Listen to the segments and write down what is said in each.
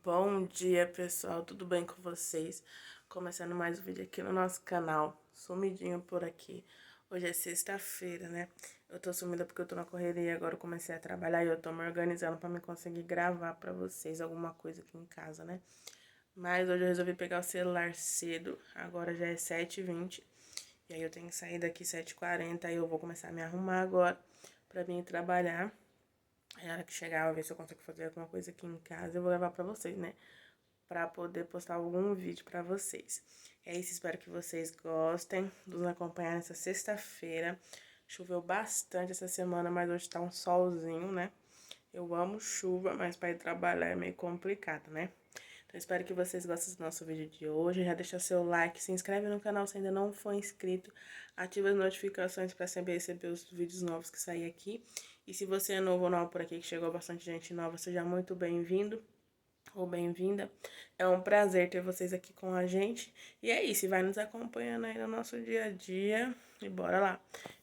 Bom dia, pessoal, tudo bem com vocês? Começando mais um vídeo aqui no nosso canal, sumidinho por aqui. Hoje é sexta-feira, né? Eu tô sumida porque eu tô na correria, agora eu comecei a trabalhar e eu tô me organizando pra me conseguir gravar pra vocês alguma coisa aqui em casa, né? Mas hoje eu resolvi pegar o celular cedo, agora já é 7h20, e aí eu tenho que sair daqui 7h40, aí eu vou começar a me arrumar agora pra vir trabalhar. Aí na hora que chegar, eu vou ver se eu consigo fazer alguma coisa aqui em casa, eu vou levar pra vocês, né? Pra poder postar algum vídeo pra vocês. É isso, espero que vocês gostem de nos acompanhar nessa sexta-feira. Choveu bastante essa semana, mas hoje tá um solzinho, né? Eu amo chuva, mas pra ir trabalhar é meio complicado, né? Então, espero que vocês gostem do nosso vídeo de hoje. Já deixa seu like, se inscreve no canal se ainda não for inscrito. Ativa as notificações pra sempre receber os vídeos novos que saem aqui. E se você é novo ou nova por aqui, que chegou bastante gente nova, seja muito bem-vindo ou bem-vinda. É um prazer ter vocês aqui com a gente. E é isso, vai nos acompanhando aí no nosso dia a dia. E bora lá.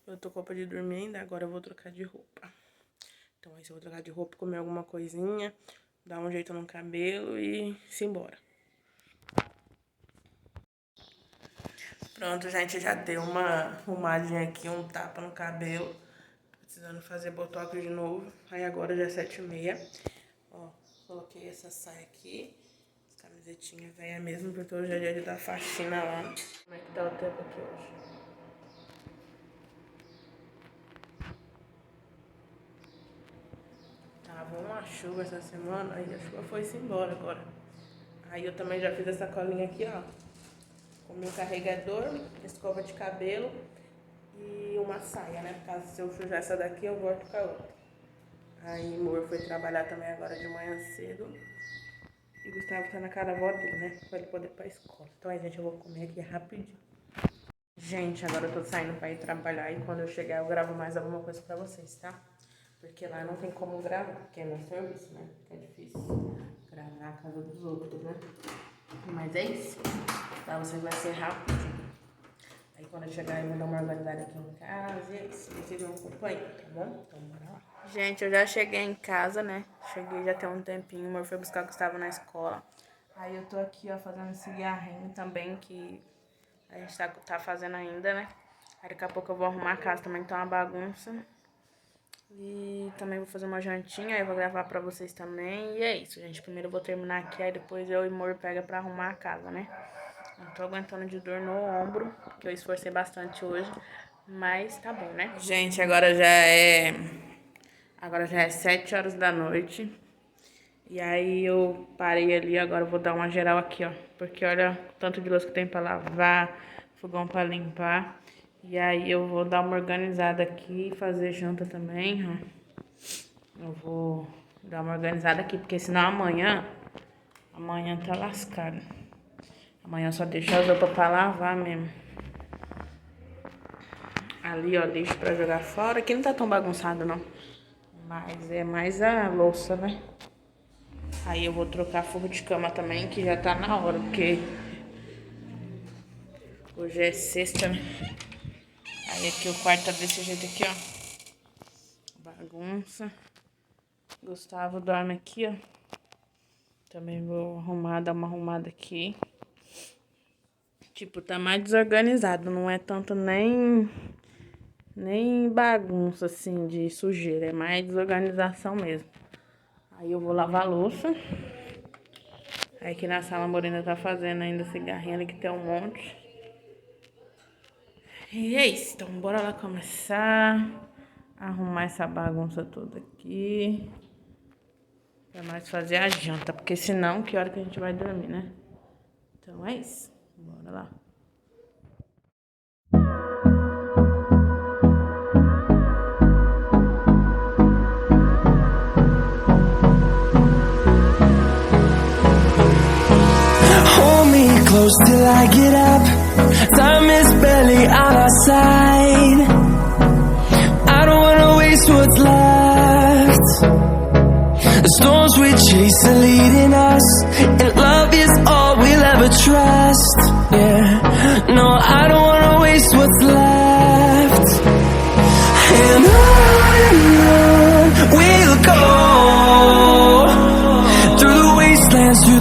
Eu tô com roupa de dormir ainda, agora eu vou trocar de roupa. Então, aí eu vou trocar de roupa, comer alguma coisinha, dar um jeito no cabelo e simbora. Pronto, gente, já dei uma arrumadinha aqui, um tapa no cabelo. Precisando fazer botox de novo. Aí agora já é 7h30. Ó, coloquei essa saia aqui. Camisetinha velha mesmo, porque hoje é dia de dar faxina lá. Como é que tá o tempo aqui hoje? Tava uma chuva essa semana, aí a chuva foi-se embora agora. Aí eu também já fiz essa colinha aqui, ó. Com meu carregador, escova de cabelo e uma saia, né? Por caso se eu sujar essa daqui, eu volto com a outra. Aí o amor foi trabalhar também agora de manhã cedo. E o Gustavo tá na casa da avó dele, né? Pra ele poder ir pra escola. Então aí, gente, eu vou comer aqui rapidinho. Gente, agora eu tô saindo pra ir trabalhar. E quando eu chegar, eu gravo mais alguma coisa pra vocês, tá? Porque lá não tem como gravar, porque é meu serviço, né? É difícil gravar a casa dos outros, né? Mas é isso. Pra vocês vai ser rapidinho. Aí quando eu chegar, eu vou dar uma organizada aqui em casa. E é isso. Vocês vão acompanhar, tá bom? Então bora lá. Gente, eu já cheguei em casa, né? Cheguei já tem um tempinho. O amor foi buscar o Gustavo na escola. Aí eu tô aqui, ó, fazendo esse cigarrinho também, que a gente tá fazendo ainda, né? Aí daqui a pouco eu vou arrumar a casa também, que tá uma bagunça. E também vou fazer uma jantinha, aí eu vou gravar pra vocês também. E é isso, gente. Primeiro eu vou terminar aqui, aí depois eu e o amor pega pra arrumar a casa, né? Não tô aguentando de dor no ombro, porque eu esforcei bastante hoje. Mas tá bom, né? Gente, agora já é 7 horas da noite. E aí eu parei ali, agora eu vou dar uma geral aqui, ó. Porque olha o tanto de louça que tem pra lavar, fogão pra limpar. E aí eu vou dar uma organizada aqui, fazer janta também, ó. Eu vou dar uma organizada aqui, porque senão amanhã tá lascado. Amanhã só deixa as roupas pra lavar mesmo. Ali, ó, lixo pra jogar fora. Aqui não tá tão bagunçado, não. Mas é mais a louça, né? Aí eu vou trocar forro de cama também, que já tá na hora, porque hoje é sexta, né? Aí aqui o quarto tá desse jeito aqui, ó. Bagunça. Gustavo dorme aqui, ó. Também vou arrumar, dar uma arrumada aqui. Tipo, tá mais desorganizado. Não é tanto nem bagunça, assim, de sujeira. É mais desorganização mesmo. Aí eu vou lavar a louça. Aí aqui na sala a Morena tá fazendo ainda cigarrinho ali, que tem um monte. E é isso, então bora lá começar a arrumar essa bagunça toda aqui. Pra nós fazer a janta, porque senão, que hora que a gente vai dormir, né? Então é isso, bora lá. Hold me close till I get up. Time is barely on our side. I don't wanna waste what's left. The storms we chase are leading us, and love is all we'll ever trust. Yeah, no, I don't wanna waste what's left. And on we'll go, through the wastelands, through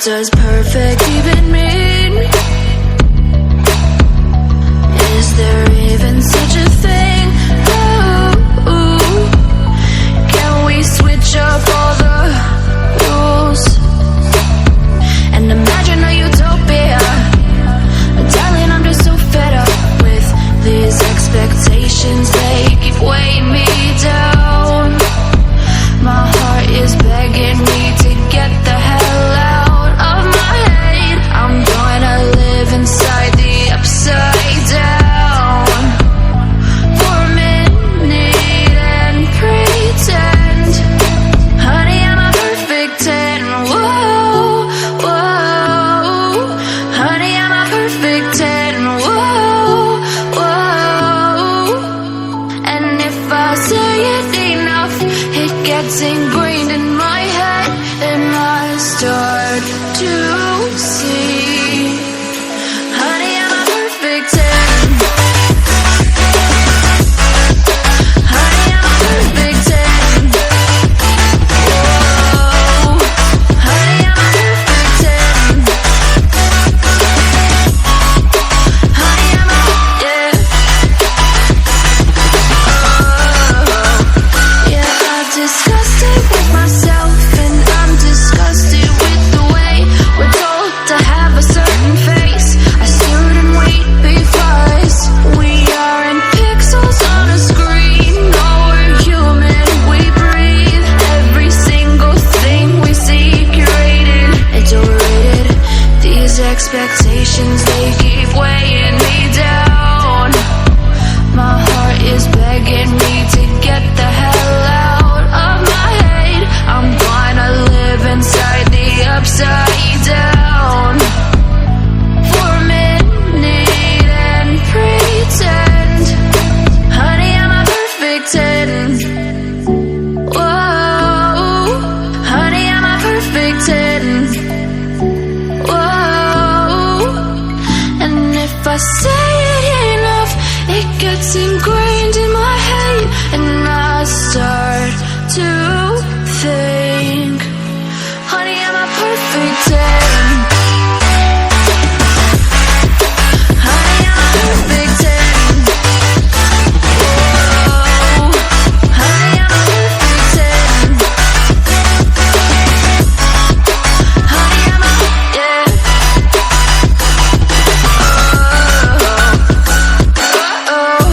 does perfect even mean? Is there even such a thing? Ooh, can we switch up all the rules and imagine a utopia? Darling, I'm just so fed up with these expectations. They keep weighing me down. My heart is begging me to get the hell out of my head. I'm gonna live inside the upside down for a minute and pretend, honey, I'm a perfect 10. Whoa, whoa, honey, I'm a perfect 10. Whoa, whoa, and if I say it enough, it gets ingrained in my head, and I start to see, honey, I'm a perfect 10. Honey, I'm a perfect 10. Whoa, honey, I'm a perfect 10. Honey, I'm a, yeah. Yeah, I've discussed it with myself, and I'm disgusted with the way we're told to have a certain face, a certain weight, because we aren't pixels on a screen. No, we're human, we breathe. Every single thing we see curated, it's overrated. These expectations, they keep weighing me down. My heart is begging me to get the hell out of my head. I'm gonna live inside the upside down for a minute and pretend, honey, I'm a perfect 10. Whoa, honey, I'm a perfect 10. Whoa, and if I say it enough, it gets ingrained in my head, and I start to think, honey, I'm a perfect 10. Honey, I'm a perfect 10. Whoa, honey, I'm a perfect 10. Honey, I'm a, yeah. Oh, oh, oh.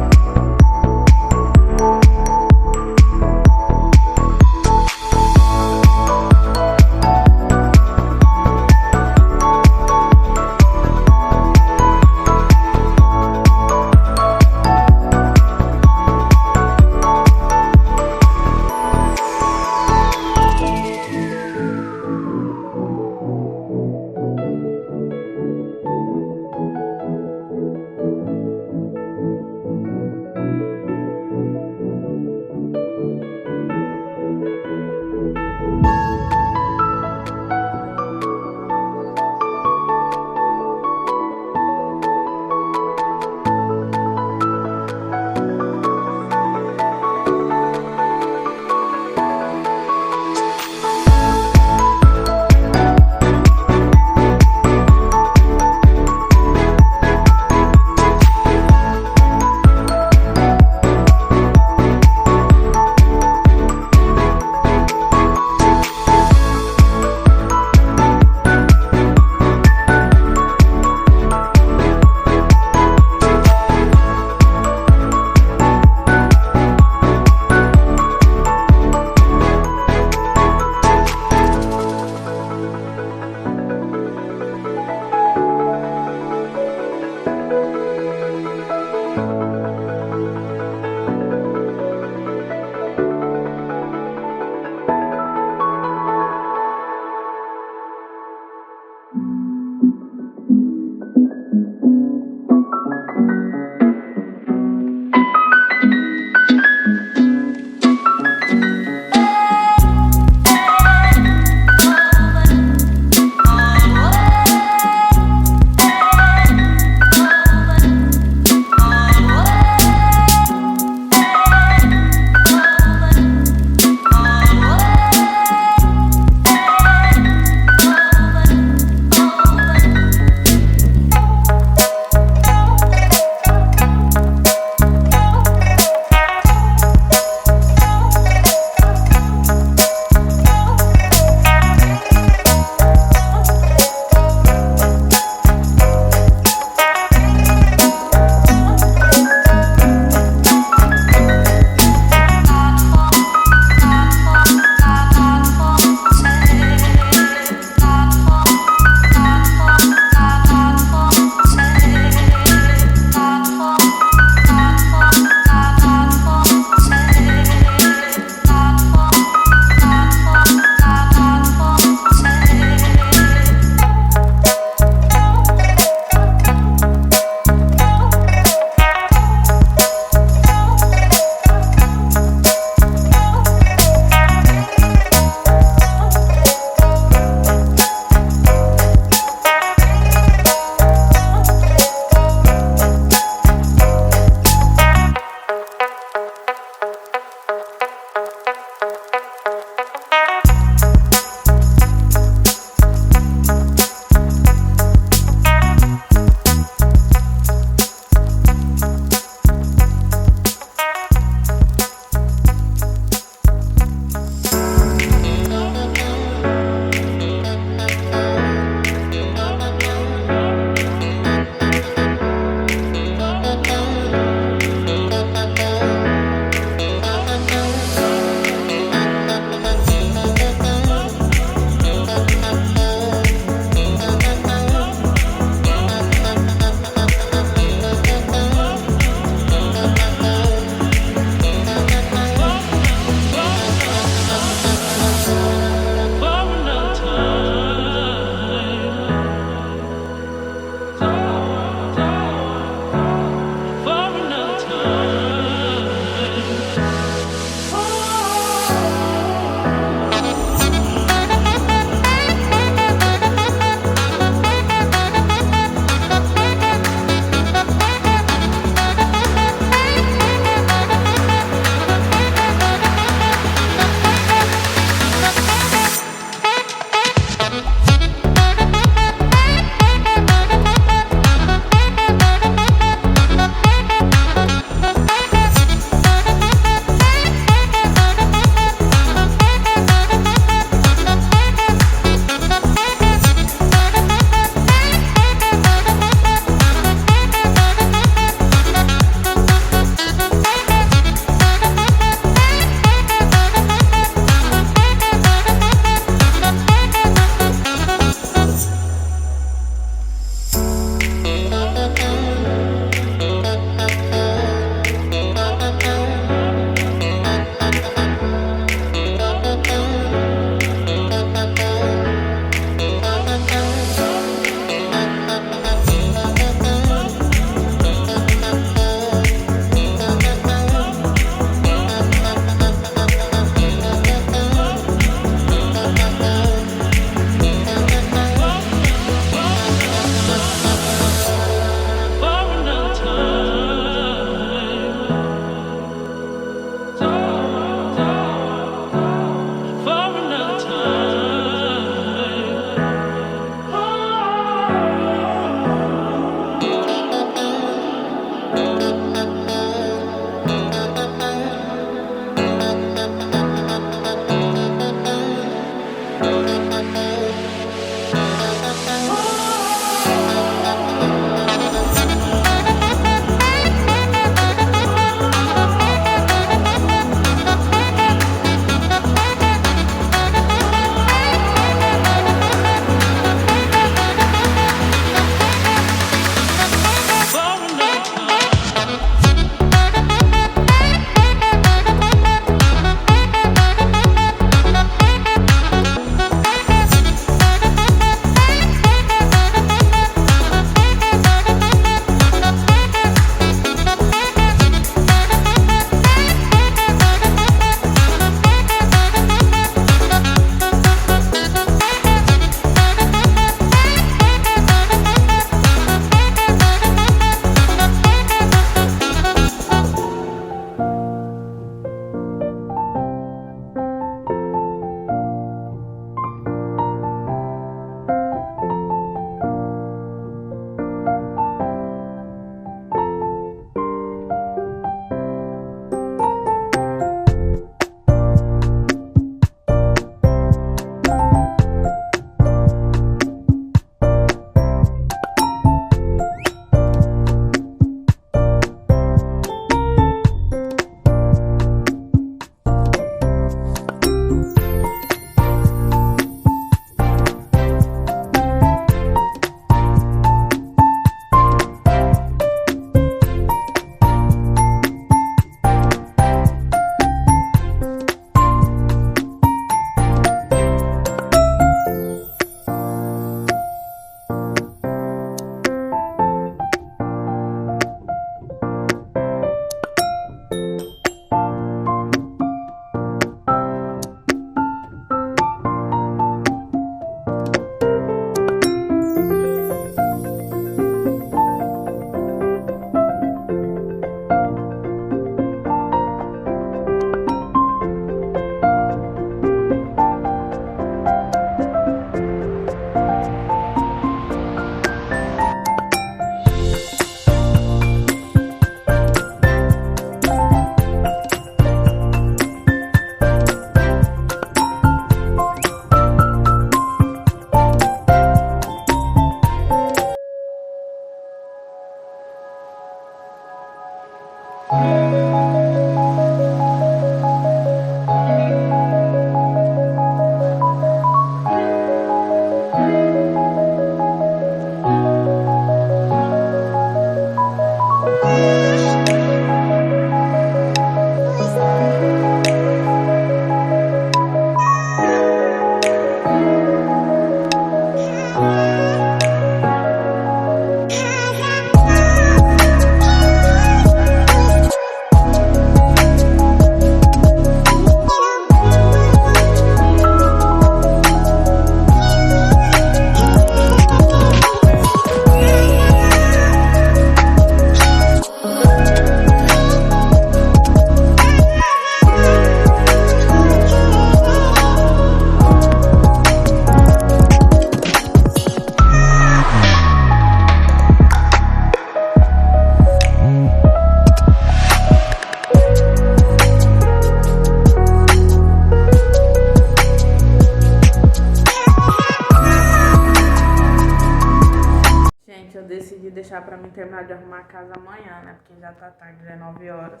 eu decidi deixar pra mim terminar de arrumar a casa amanhã, né? Porque já tá tarde, já é 9 horas.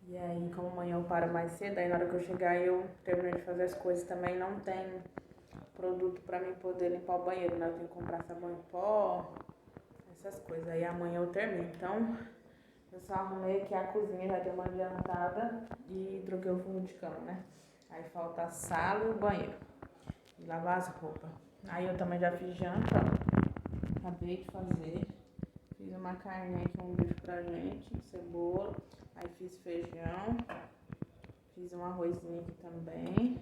E aí, como amanhã eu paro mais cedo, aí na hora que eu chegar eu termino de fazer as coisas também. Não tem produto pra mim poder limpar o banheiro, né? Eu tenho que comprar sabão em pó, essas coisas. Aí amanhã eu termino. Então, eu só arrumei aqui a cozinha, já dei uma adiantada e troquei o fundo de cama, né? Aí falta a sala e o banheiro. E lavar as roupas. Aí eu também já fiz janta, ó. Acabei de fazer. Fiz uma carninha aqui, um bife pra gente, cebola. Aí fiz feijão. Fiz um arrozinho aqui também.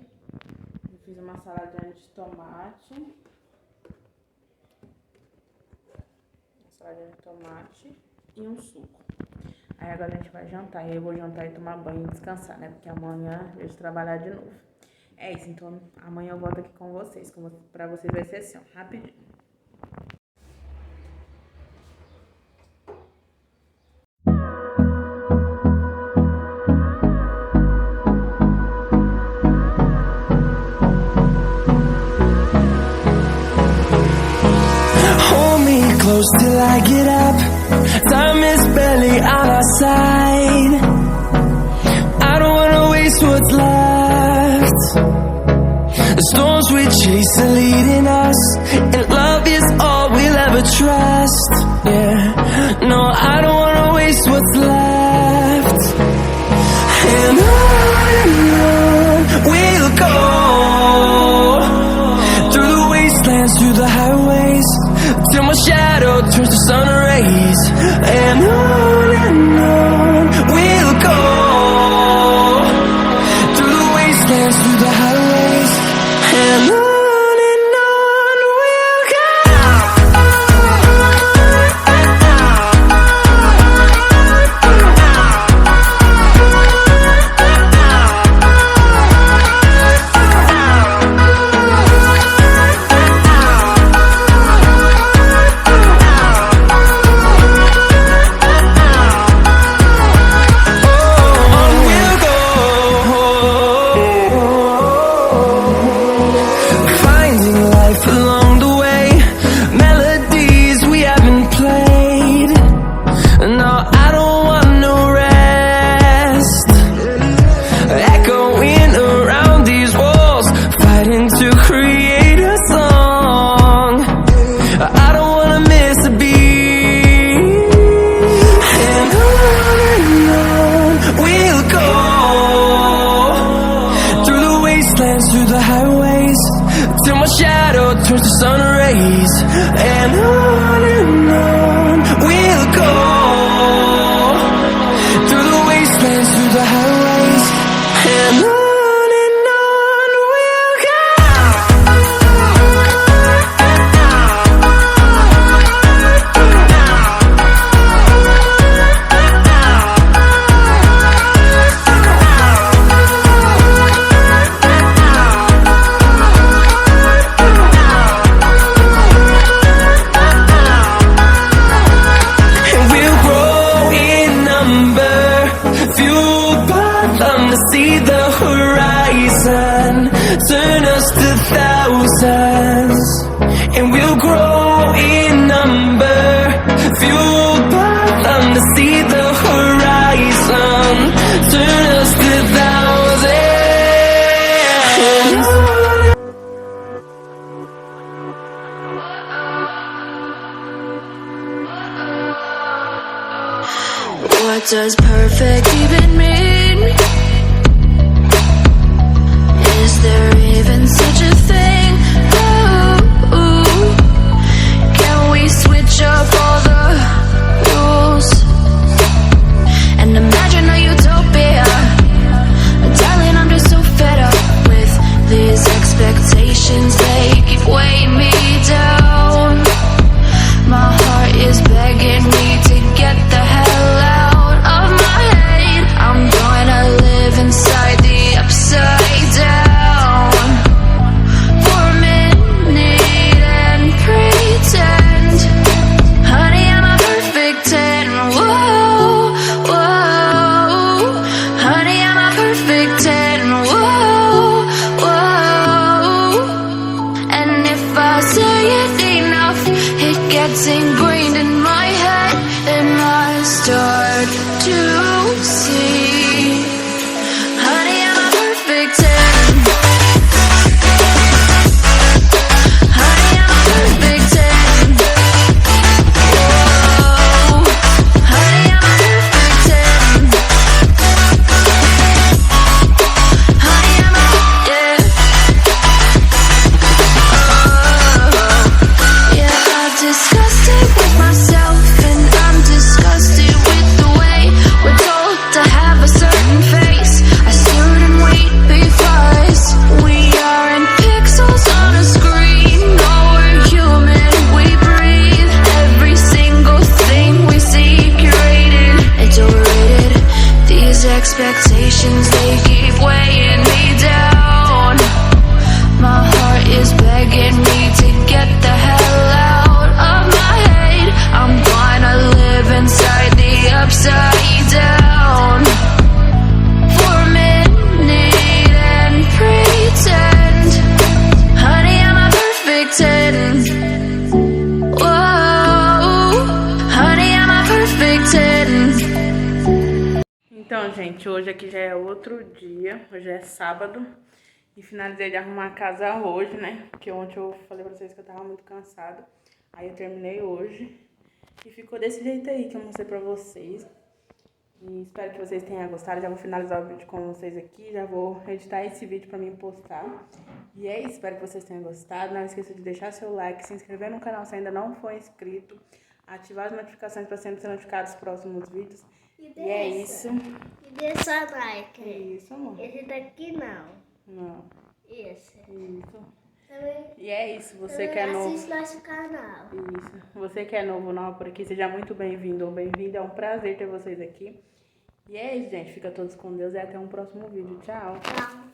E fiz uma saladinha de tomate. Uma saladinha de tomate e um suco. Aí agora a gente vai jantar. E aí eu vou jantar e tomar banho e descansar, né? Porque amanhã eu vou trabalhar de novo. É isso, então amanhã eu volto aqui com vocês. Pra vocês vai ser assim, ó, rapidinho. Hold me close till I get up. Time is barely on our side. I don't wanna waste what's left. The storms we chase are leading us, and love is all we'll ever trust. Yeah, no, I don't wanna waste what's left. And on we'll go, through the wastelands, through the highways, till my shadow turns to sun rays. And on we'll go, through the wastelands, through the highways, and on we'll go. Turns to sun rays, and on we'll go, through the wastelands, through the highways, and on we'll go. See the horizon, turn us to thousands, and we'll grow in number, fueled by them to see the horizon, turn us to thousands. What does perfect even mean? Is there even such a thing? Ooh, can we switch up all the rules and imagine a utopia? Darling, I'm just so fed up with these expectations. They keep weighing me down. My heart is begging me to get the hell out of my head. I'm gonna live inside the upside down. to see. Honey, I'm a perfect 10. Honey, I'm a perfect 10. Whoa. Honey, I'm a perfect 10. Honey, I'm a, yeah. Yeah, I'm disgusted with myself, and I'm disgusted with the way we're told to have a certain face, a certain weight, because we aren't pixels on a screen. No, we're human, we breathe. Every single thing we see curated, it's overrated. These expectations, they keep weighing me down. My heart is begging me to get the hell out of my head. I'm gonna live inside the upside down for a minute and pretend. Honey, I'm a perfect 10. Whoa. Honey, I'm a perfect 10. Então, gente, hoje aqui já é outro dia, hoje é sábado. E finalizei de arrumar a casa hoje, né? Porque ontem eu falei pra vocês que eu tava muito cansada. Aí eu terminei hoje. E ficou desse jeito aí que eu mostrei pra vocês. E espero que vocês tenham gostado. Já vou finalizar o vídeo com vocês aqui. Já vou editar esse vídeo pra mim postar. E é isso, espero que vocês tenham gostado. Não esqueça de deixar seu like, se inscrever no canal se ainda não for inscrito. Ativar as notificações pra sempre ser notificados dos próximos vídeos. E é isso. E deixa like. É isso, amor. Esse daqui não. Não. Esse. Isso. Também, E é isso, você também que é novo. assiste nosso canal. Isso. Você que é novo ou nova por aqui, seja muito bem-vindo ou bem-vinda. É um prazer ter vocês aqui. E é isso, gente. Fica todos com Deus e até um próximo vídeo. Tchau. Tchau.